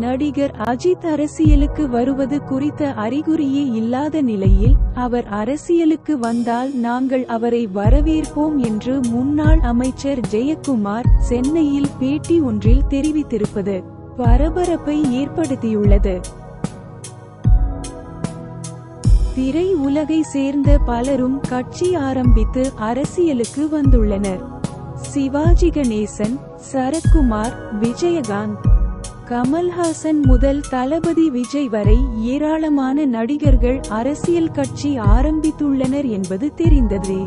நடிகர் அஜித் அரசியலுக்கு வருவது குறித்த அறிகுறியே இல்லாத நிலையில் அவர் அரசியலுக்கு வந்தால் நாங்கள் அவரை வரவேற்போம் என்று முன்னாள் அமைச்சர் ஜெயக்குமார் சென்னையில் பேட்டி ஒன்றில் தெரிவித்திருப்பது பரபரப்பை ஏற்படுத்தியுள்ளது. திரை உலகை சேர்ந்த பலரும் கட்சி ஆரம்பித்து அரசியலுக்கு வந்துள்ளனர். சிவாஜி கணேசன், சரத்குமார், விஜயகாந்த், கமல்ஹாசன் முதல் தளபதி விஜய் வரை ஏராளமான நடிகர்கள் அரசியல் கட்சி ஆரம்பித்துள்ளனர் என்பது தெரிந்ததே.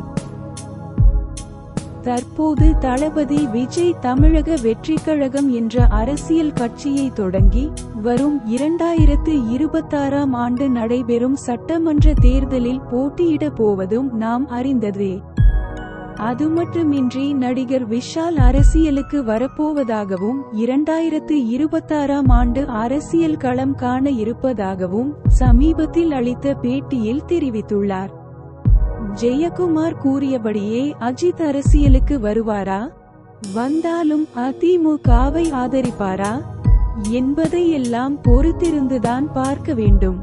தற்போது தளபதி விஜய் தமிழக வெற்றிக் கழகம் என்ற அரசியல் கட்சியை தொடங்கி வரும் 2026ஆம் ஆண்டு நடைபெறும் சட்டமன்ற தேர்தலில் போட்டியிட போவதும் நாம் அறிந்ததே. அதுமட்டுமின்றி நடிகர் விஷால் அரசியலுக்கு வரப்போவதாகவும் 2026ஆம் ஆண்டு அரசியல் களம் காண இருப்பதாகவும் சமீபத்தில் அளித்த பேட்டியில் தெரிவித்துள்ளார். ஜெயக்குமார் கூறியபடியே அஜித் அரசியலுக்கு வருவாரா? வந்தாலும் அதிமுகவை ஆதரிப்பாரா என்பதை எல்லாம் பொறுத்திருந்துதான் பார்க்க வேண்டும்.